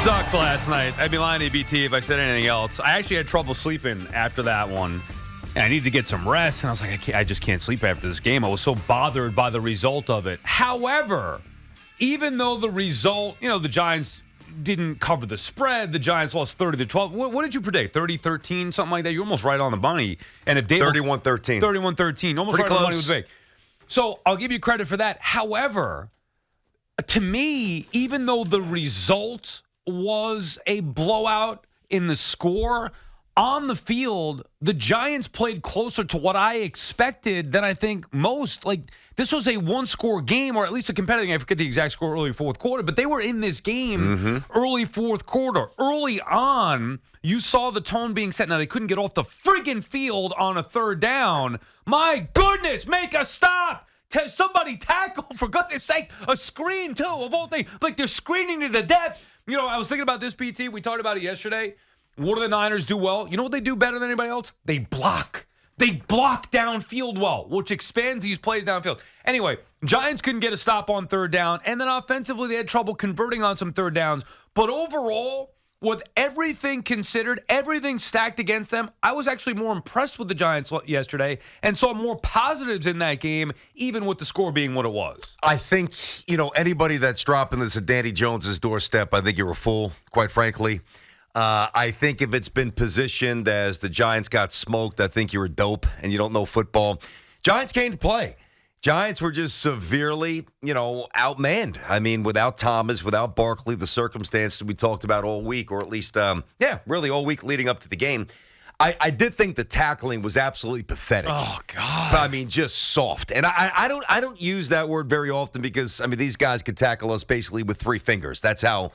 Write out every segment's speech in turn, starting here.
Sucked last night. I'd be lying to you, BT, if I said anything else. I actually had trouble sleeping after that one. And I needed to get some rest. And I was like, I just can't sleep after this game. I was so bothered by the result of it. However, even though the result, the Giants didn't cover the spread, the Giants lost 30-12. What did you predict? 30-13, something like that? You're almost right on the money. And if 31-13. 31-13. Almost pretty right close. on the money with Vic. So I'll give you credit for that. However, to me, even though the result was a blowout in the score, on the field, the Giants played closer to what I expected than I think most. Like, this was a one-score game, or at least a competitive game. I forget the exact score early fourth quarter, but they were in this game early fourth quarter. Early on, you saw the tone being set. Now, they couldn't get off the friggin' field on a third down. My goodness, make a stop! Somebody tackle, for goodness sake. A screen, too, of all things. Like, they're screening to the death. I was thinking about this, PT. We talked about it yesterday. What do the Niners do well? You know what they do better than anybody else? They block. They block downfield well, which expands these plays downfield. Anyway, Giants couldn't get a stop on third down, and then offensively they had trouble converting on some third downs. But overall, with everything considered, everything stacked against them, I was actually more impressed with the Giants yesterday and saw more positives in that game, even with the score being what it was. I think, anybody that's dropping this at Danny Jones's doorstep, I think you're a fool, quite frankly. I think if it's been positioned as the Giants got smoked, I think you're a dope and you don't know football. Giants came to play. Giants were just severely, outmanned. I mean, without Thomas, without Barkley, the circumstances we talked about all week, or at least, really all week leading up to the game. I did think the tackling was absolutely pathetic. Oh, God. I mean, just soft. And I don't use that word very often because, these guys could tackle us basically with three fingers. That's how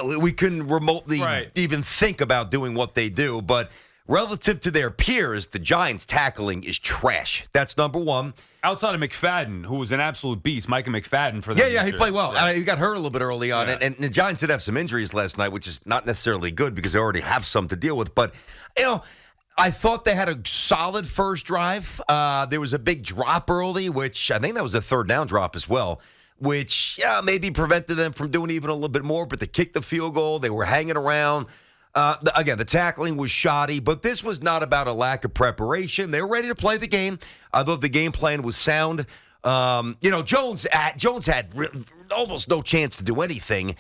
we couldn't remotely even think about doing what they do. But relative to their peers, the Giants' tackling is trash. That's number one. Outside of McFadden, who was an absolute beast, Micah McFadden for them. Yeah, he played well. Yeah. He got hurt a little bit early on, and the Giants did have some injuries last night, which is not necessarily good because they already have some to deal with. But, I thought they had a solid first drive. There was a big drop early, which I think that was a third down drop as well, which maybe prevented them from doing even a little bit more. But they kicked the field goal. They were hanging around. Again, the tackling was shoddy, but this was not about a lack of preparation. They were ready to play the game. I thought the game plan was sound. Jones had almost no chance to do anything.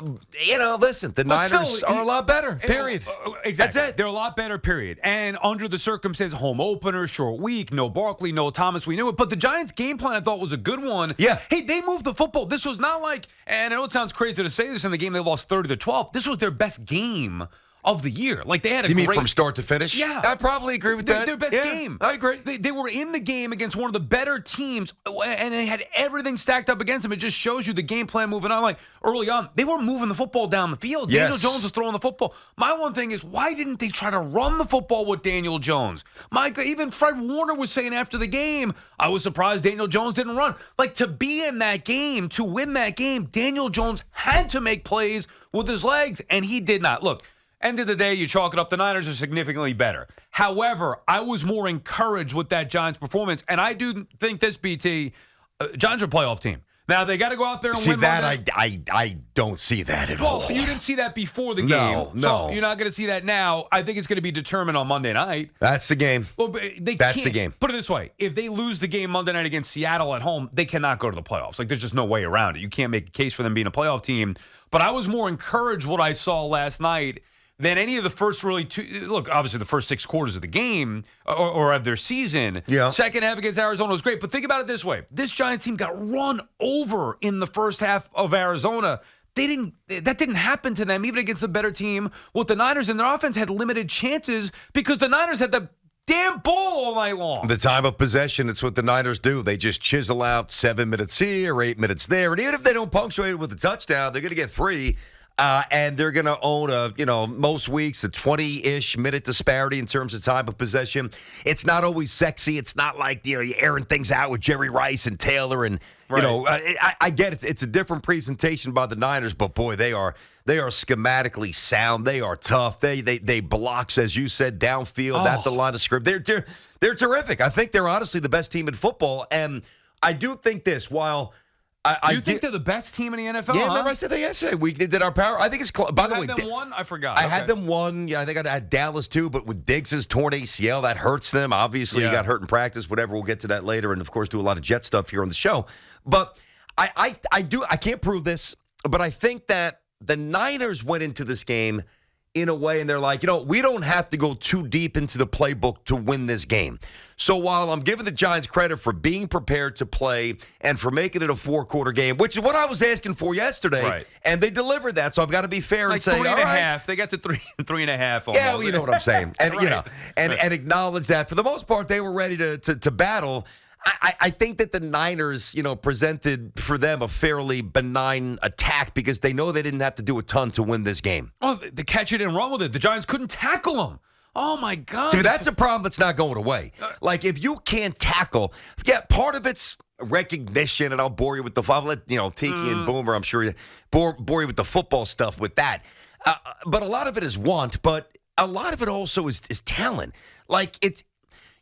Listen, the Niners are a lot better, period. Exactly. That's it. They're a lot better, period. And under the circumstances, home opener, short week, no Barkley, no Thomas, we knew it. But the Giants' game plan, I thought, was a good one. Yeah. Hey, they moved the football. This was not like, and I know it sounds crazy to say this in the game they lost 30-12. This was their best game of the year. Like, they had a You mean from start to finish? Yeah. I probably agree with that. Their best game. I agree. They were in the game against one of the better teams, and they had everything stacked up against them. It just shows you the game plan moving on. Like, early on, they were moving the football down the field. Yes. Daniel Jones was throwing the football. My one thing is, why didn't they try to run the football with Daniel Jones? Even Fred Warner was saying after the game, I was surprised Daniel Jones didn't run. Like, to be in that game, to win that game, Daniel Jones had to make plays with his legs, and he did not. Look, end of the day, you chalk it up. The Niners are significantly better. However, I was more encouraged with that Giants performance, and I do think this, BT, Giants are a playoff team. Now, they got to go out there and win. See, that I don't see that at all. Well, you didn't see that before the game. No. So you're not going to see that now. I think it's going to be determined on Monday night. That's the game. Well, That's the game. Put it this way. If they lose the game Monday night against Seattle at home, they cannot go to the playoffs. Like, there's just no way around it. You can't make a case for them being a playoff team. But I was more encouraged what I saw last night than any of the first obviously the first 6 quarters of the game or of their season. Yeah. Second half against Arizona was great. But think about it this way. This Giants team got run over in the first half of Arizona. That didn't happen to them, even against a better team with the Niners. And their offense had limited chances because the Niners had the damn ball all night long. The time of possession, it's what the Niners do. They just chisel out 7 minutes here, 8 minutes there. And even if they don't punctuate it with a touchdown, they're going to get 3. And they're going to own most weeks a 20-ish minute disparity in terms of time of possession. It's not always sexy. It's not like you're airing things out with Jerry Rice and Taylor and I get it. It's a different presentation by the Niners, but boy, they are schematically sound. They are tough. They blocks, as you said, downfield at the line of script. They're terrific. I think they're honestly the best team in football, and I do think this while. You think they're the best team in the NFL? Yeah, remember I said that yesterday. We did our power. I think it's close. By the way, had them one? I forgot. I had them one. Yeah, I think I had Dallas too. But with Diggs' torn ACL, that hurts them. Obviously, he got hurt in practice. Whatever. We'll get to that later, and of course, do a lot of Jet stuff here on the show. But I can't prove this, but I think that the Niners went into this game in a way, and they're like, we don't have to go too deep into the playbook to win this game. So while I'm giving the Giants credit for being prepared to play and for making it a 4-quarter game, which is what I was asking for yesterday, and they delivered that, so I've got to be fair and say, 3.5. They got to 3.5. Almost. Yeah, well, you know what I'm saying, and and acknowledge that for the most part they were ready to battle. I think that the Niners, presented for them a fairly benign attack because they know they didn't have to do a ton to win this game. Oh, they catch it and run with it. The Giants couldn't tackle them. Oh, my God. Dude, that's a problem that's not going away. Like, if you can't tackle, part of it's recognition, and I'll bore you with I'll let, Tiki and Boomer, I'm sure, bore you with the football stuff with that. But a lot of it is want, but a lot of it also is talent. Like,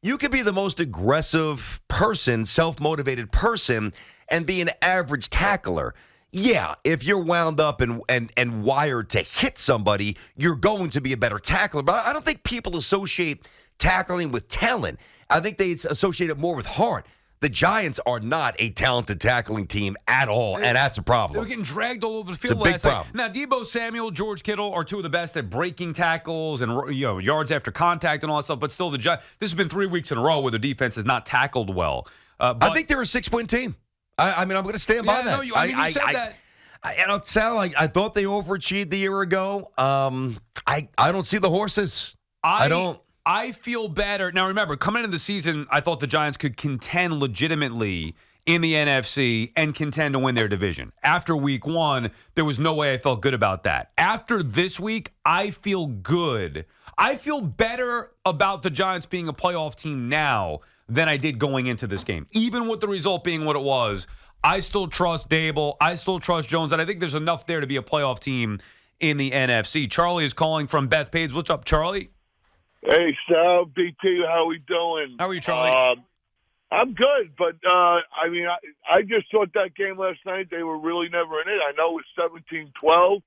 you could be the most aggressive person, self-motivated person, and be an average tackler. Yeah, if you're wound up and wired to hit somebody, you're going to be a better tackler. But I don't think people associate tackling with talent. I think they associate it more with heart. The Giants are not a talented tackling team at all, and that's a problem. They were getting dragged all over the field last night. Now, Deebo Samuel, George Kittle are two of the best at breaking tackles and yards after contact and all that stuff, but still, this has been 3 weeks in a row where the defense has not tackled well. But I think they're a 6-point team. I mean, I'm going to stand by that. No, you said that. I thought they overachieved the year ago. I don't see the horses. I don't. I feel better. Now, remember, coming into the season, I thought the Giants could contend legitimately in the NFC and contend to win their division. After week 1, there was no way I felt good about that. After this week, I feel good. I feel better about the Giants being a playoff team now than I did going into this game. Even with the result being what it was, I still trust Dable. I still trust Jones, and I think there's enough there to be a playoff team in the NFC. Charlie is calling from Bethpage. What's up, Charlie? Hey, Sal, BT, how we doing? How are you, Charlie? I'm good, but, I just thought that game last night, they were really never in it. I know it was 17-12.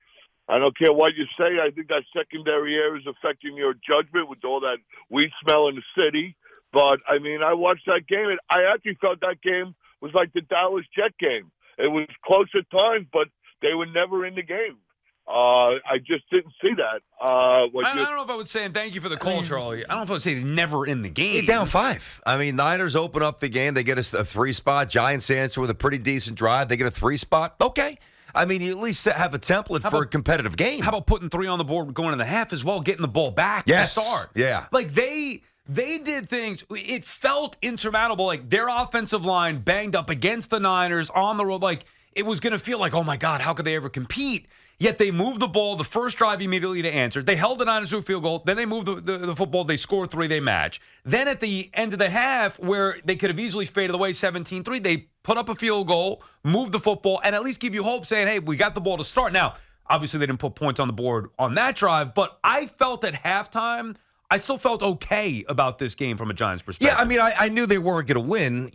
I don't care what you say. I think that secondary air is affecting your judgment with all that weed smell in the city. But, I watched that game, and I actually felt that game was like the Dallas Jet game. It was close at times, but they were never in the game. I just didn't see that. I don't know if I would say, and thank you for the call, Charlie. I don't know if I would say never in the game. Down 5. Niners open up the game. They get a 3-spot. Giants answer with a pretty decent drive. They get a 3-spot. Okay. You at least have a template for a competitive game. How about putting 3 on the board going in the half as well, getting the ball back to start? Yeah. Like, they did things. It felt insurmountable. Like, their offensive line banged up against the Niners on the road. Like, it was going to feel like, oh, my God, how could they ever compete? Yet they moved the ball the first drive immediately to answer. They held the Niners to a field goal. Then they moved the football. They scored 3. They match. Then at the end of the half, where they could have easily faded away 17-3, they put up a field goal, moved the football, and at least give you hope saying, hey, we got the ball to start. Now, obviously they didn't put points on the board on that drive, but I felt at halftime, I still felt okay about this game from a Giants perspective. Yeah, I knew they weren't going to win.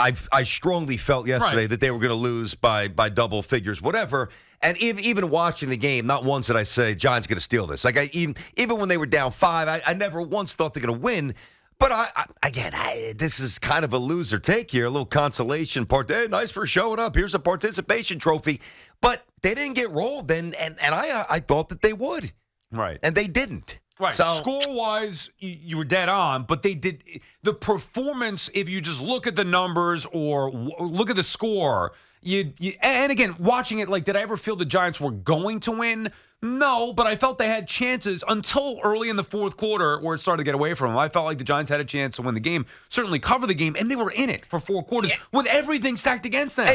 I strongly felt yesterday that they were going to lose by double figures, whatever. And even watching the game, not once did I say Giants going to steal this. Like even when they were down 5, I never once thought they're going to win. But this is kind of a loser take here, a little consolation part. Hey, nice for showing up. Here's a participation trophy. But they didn't get rolled, and I thought that they would. Right. And they didn't. Right. So, score-wise, you were dead on, but they did the performance. If you just look at the numbers or look at the score, and again, watching it, like, did I ever feel the Giants were going to win? No, but I felt they had chances until early in the fourth quarter where it started to get away from them. I felt like the Giants had a chance to win the game, certainly cover the game, and they were in it for 4 quarters with everything stacked against them.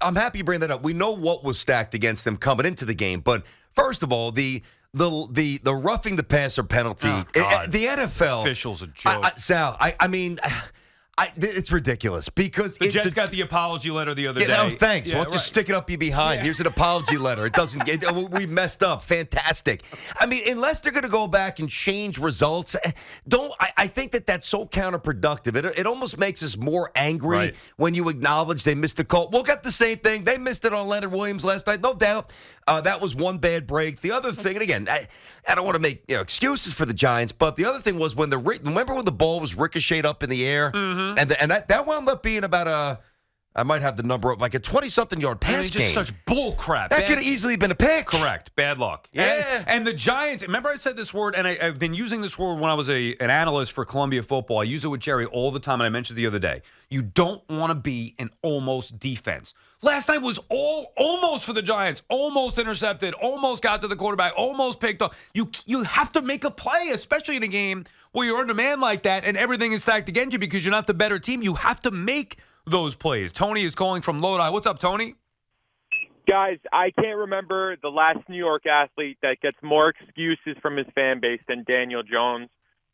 I'm happy you bring that up. We know what was stacked against them coming into the game, but first of all, the roughing the passer penalty, the NFL officials a joke. Sal, It's ridiculous because the Jets got the apology letter the other day. Oh, thanks. Yeah, Well, just stick it up you behind. Here's an apology letter. It doesn't. We messed up. Fantastic. I mean, unless they're going to go back and change results, I think that's so counterproductive. It almost makes us more angry when you acknowledge they missed the call. We'll get the same thing. They missed it on Leonard Williams last night, no doubt. That was one bad break. The other thing, and again, I don't want to make excuses for the Giants, but the other thing was remember when the ball was ricocheted up in the air, and that wound up being about I might have the number up, like a 20-something yard pass game. Just such bull crap. That could have easily been a pick. Correct. Bad luck. Yeah. And the Giants, remember I said this word, and I've been using this word when I was an analyst for Columbia football. I use it with Jerry all the time, and I mentioned it the other day. You don't want to be an almost defense. Last night was all almost for the Giants. Almost intercepted. Almost got to the quarterback. Almost picked up. You have to make a play, especially in a game where you're under man like that and everything is stacked against you because you're not the better team. You have to make those plays. Tony is calling from Lodi. What's up, Tony? Guys, I can't remember the last New York athlete that gets more excuses from his fan base than Daniel Jones.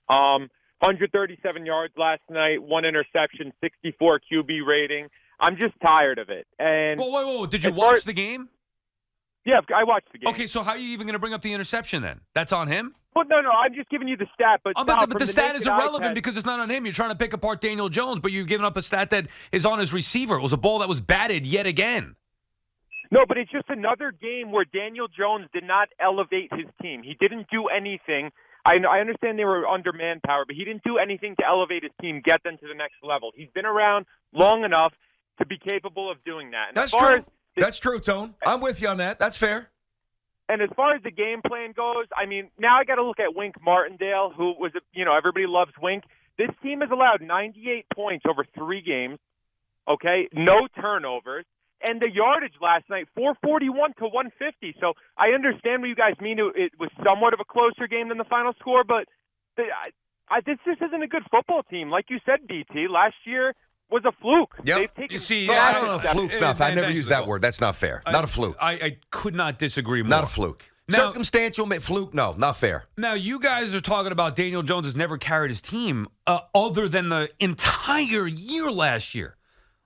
137 yards last night, 1 interception, 64 QB rating. I'm just tired of it. And whoa. Did you watch the game? Yeah, I watched the game. Okay, so how are you even going to bring up the interception then? That's on him? Well, no, I'm just giving you the stat. But the stat is irrelevant because it's not on him. You're trying to pick apart Daniel Jones, but you're giving up a stat that is on his receiver. It was a ball that was batted yet again. No, but it's just another game where Daniel Jones did not elevate his team. He didn't do anything. I understand they were under manpower, but he didn't do anything to elevate his team, get them to the next level. He's been around long enough to be capable of doing that. And that's true. That's true, Tone. I'm with you on that. That's fair. And as far as the game plan goes, I mean, now I got to look at Wink Martindale, who was, everybody loves Wink. This team has allowed 98 points over 3 games, okay? No turnovers. And the yardage last night, 441 to 150. So I understand what you guys mean. It was somewhat of a closer game than the final score, but this just isn't a good football team. Like you said, BT, last year was a fluke. Yep. You see, I don't know if fluke stuff. I never used that word. That's not fair. Not a fluke. I could not disagree more. Not a fluke. Now, circumstantial fluke? No, not fair. Now, you guys are talking about Daniel Jones has never carried his team other than the entire year last year.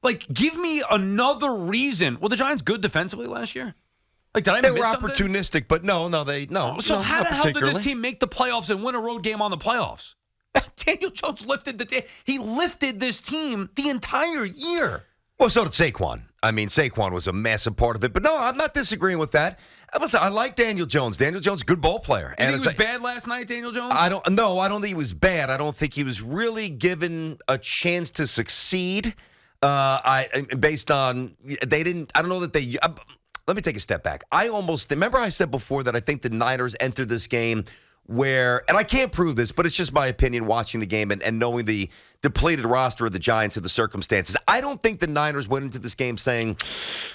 Like, give me another reason. Were the Giants good defensively last year? Like, did I They miss were something? opportunistic, but no. So how the hell did this team make the playoffs and win a road game on the playoffs? Daniel Jones lifted this team the entire year. Well, so did Saquon. I mean, Saquon was a massive part of it. But no, I'm not disagreeing with that. I like Daniel Jones. Daniel Jones, good ball player. You think he was bad last night, Daniel Jones? I don't think he was bad. I don't think he was really given a chance to succeed. Based on they didn't. I don't know that they. Let me take a step back. Remember I said before that I think the Niners entered this game where, and I can't prove this, but it's just my opinion watching the game and knowing the depleted roster of the Giants and the circumstances. I don't think the Niners went into this game saying,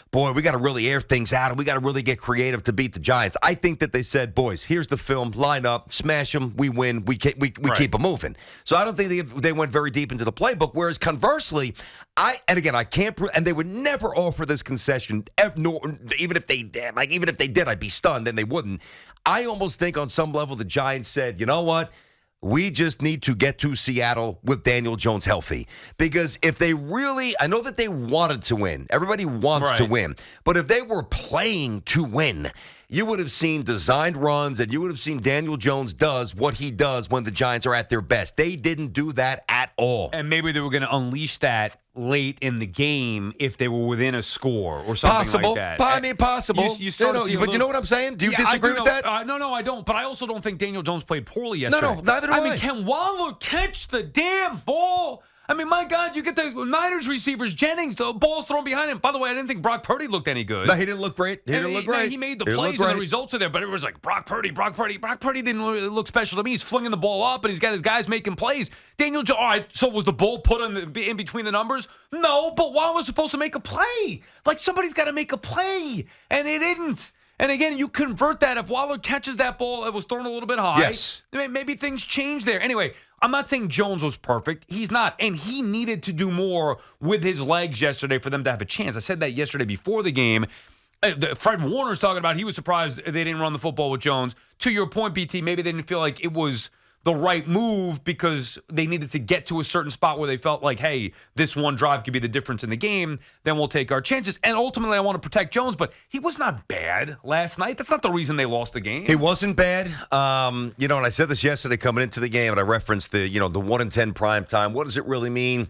boy, we got to really air things out and we got to really get creative to beat the Giants. I think that they said, boys, here's the film, line up, smash them, we win, we keep them moving. So I don't think they went very deep into the playbook, whereas conversely, I can't prove, and they would never offer this concession, even if they did, I'd be stunned, and they wouldn't. I almost think on some level the Giants said, you know what? We just need to get to Seattle with Daniel Jones healthy. Because if they really, I know that they wanted to win. Everybody wants to win. But if they were playing to win, you would have seen designed runs and you would have seen Daniel Jones does what he does when the Giants are at their best. They didn't do that at all. And maybe they were going to unleash that late in the game if they were within a score or something like that. Possible. You know what I'm saying? Do you disagree with that? No, I don't. But I also don't think Daniel Jones played poorly yesterday. No, neither do I. I mean, can Waller catch the damn ball? I mean, my God, you get the Niners receivers, Jennings, the ball's thrown behind him. By the way, I didn't think Brock Purdy looked any good. No, he didn't look great. He made the plays and the results are there, but it was like Brock Purdy. Brock Purdy didn't really look special to me. He's flinging the ball up, and he's got his guys making plays. Daniel Jones, all right, so was the ball put in between the numbers? No, but Waller's supposed to make a play. Like, somebody's got to make a play, and it didn't. And again, you convert that. If Waller catches that ball, it was thrown a little bit high. Yes. Maybe things change there. Anyway, I'm not saying Jones was perfect. He's not. And he needed to do more with his legs yesterday for them to have a chance. I said that yesterday before the game. Fred Warner's talking about he was surprised they didn't run the football with Jones. To your point, BT, maybe they didn't feel like it was the right move because they needed to get to a certain spot where they felt like, hey, this one drive could be the difference in the game, then we'll take our chances. And ultimately, I want to protect Jones, but he was not bad last night. That's not the reason they lost the game. He wasn't bad. And I said this yesterday coming into the game, and I referenced the 1-10 prime time. What does it really mean?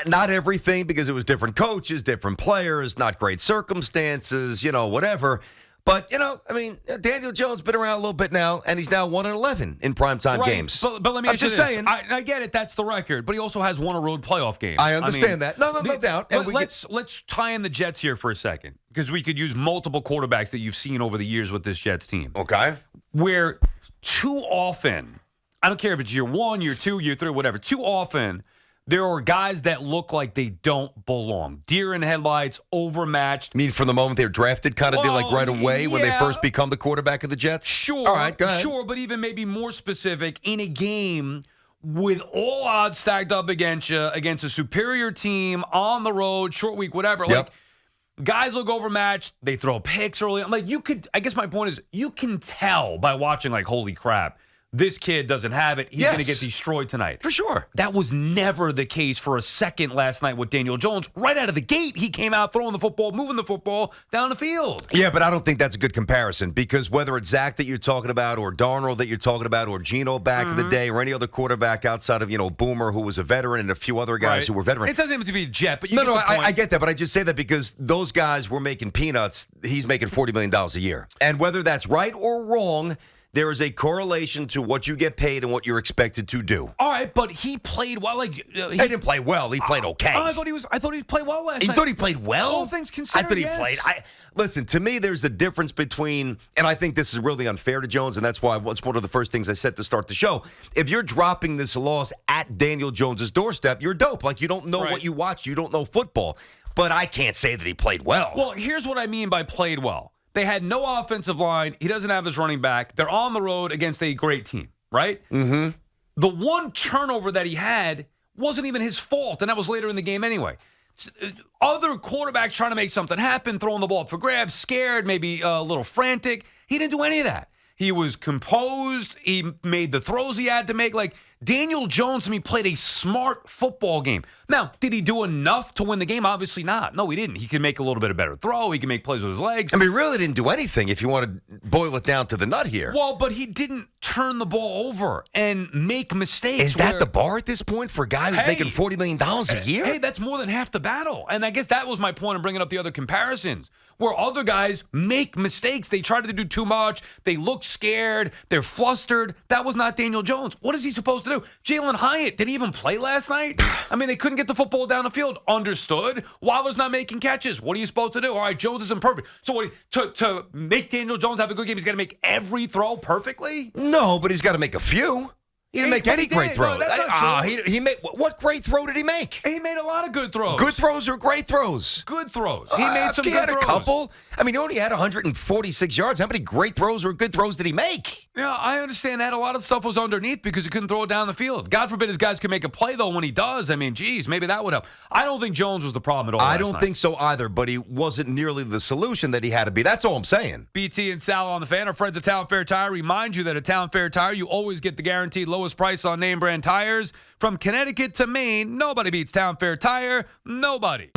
Not everything, because it was different coaches, different players, not great circumstances, whatever. But, Daniel Jones been around a little bit now, and he's now 1-11 in primetime games. But let me I'm ask you just this. saying. I get it. That's the record. But he also has won a road playoff game. I understand that. No doubt. And let's tie in the Jets here for a second, because we could use multiple quarterbacks that you've seen over the years with this Jets team. Okay. Where too often, I don't care if it's year 1, year 2, year 3, whatever, too often there are guys that look like they don't belong. Deer in headlights, overmatched. You mean from the moment they were drafted kind of deal, like right away when they first become the quarterback of the Jets? Sure. All right, go ahead. Sure, but even maybe more specific, in a game with all odds stacked up against you, against a superior team, on the road, short week, whatever. Yep. Like, guys look overmatched. They throw picks early. I'm like, I guess my point is, you can tell by watching, like, holy crap, this kid doesn't have it. He's going to get destroyed tonight. For sure. That was never the case for a second last night with Daniel Jones. Right out of the gate, he came out throwing the football, moving the football down the field. Yeah, but I don't think that's a good comparison, because whether it's Zach that you're talking about, or Darnold that you're talking about, or Geno back in the day, or any other quarterback outside of, Boomer, who was a veteran, and a few other guys who were veterans. It doesn't have to be a Jet, but I get that, but I just say that because those guys were making peanuts. He's making $40 million a year. And whether that's right or wrong, there is a correlation to what you get paid and what you're expected to do. All right, but he played well. He didn't play well. He played okay. I thought he played well last night. You thought he played well? All things considered, I thought he played. Listen, to me, there's a difference between, and I think this is really unfair to Jones, and that's why it's one of the first things I said to start the show. If you're dropping this loss at Daniel Jones's doorstep, you're dope. Like, you don't know what you watched. You don't know football. But I can't say that he played well. Well, here's what I mean by played well. They had no offensive line. He doesn't have his running back. They're on the road against a great team, right? Mm-hmm. The one turnover that he had wasn't even his fault, and that was later in the game anyway. Other quarterbacks trying to make something happen, throwing the ball up for grabs, scared, maybe a little frantic. He didn't do any of that. He was composed. He made the throws he had to make. Like, Daniel Jones, to me, played a smart football game. Now, did he do enough to win the game? Obviously not. No, he didn't. He can make a little bit of better throw. He can make plays with his legs. I mean, he really didn't do anything if you want to boil it down to the nut here. Well, but he didn't turn the ball over and make mistakes. Is that the bar at this point for a guy who's making $40 million a year? Hey, that's more than half the battle. And I guess that was my point in bringing up the other comparisons, where other guys make mistakes. They try to do too much. They look scared. They're flustered. That was not Daniel Jones. What is he supposed to do? Jalen Hyatt, did he even play last night? I mean, they couldn't get the football down the field. Understood. Wilder's not making catches. What are you supposed to do? All right, Jones isn't perfect. So to make Daniel Jones have a good game, he's got to make every throw perfectly? No, but he's got to make a few. He didn't make any great throws. No, that's not true. He made what great throw did he make? He made a lot of good throws. Good throws or great throws? Good throws. He made some good throws. He had a couple. I mean, he only had 146 yards. How many great throws or good throws did he make? Yeah, I understand that. A lot of stuff was underneath because he couldn't throw it down the field. God forbid his guys can make a play, though, when he does. I mean, geez, maybe that would help. I don't think Jones was the problem at all. I don't think so either, but he wasn't nearly the solution that he had to be. That's all I'm saying. BT and Sal on the Fan. Our friends at Town Fair Tire remind you that at Town Fair Tire, you always get the guaranteed lowest price on name brand tires. From Connecticut to Maine, nobody beats Town Fair Tire. Nobody.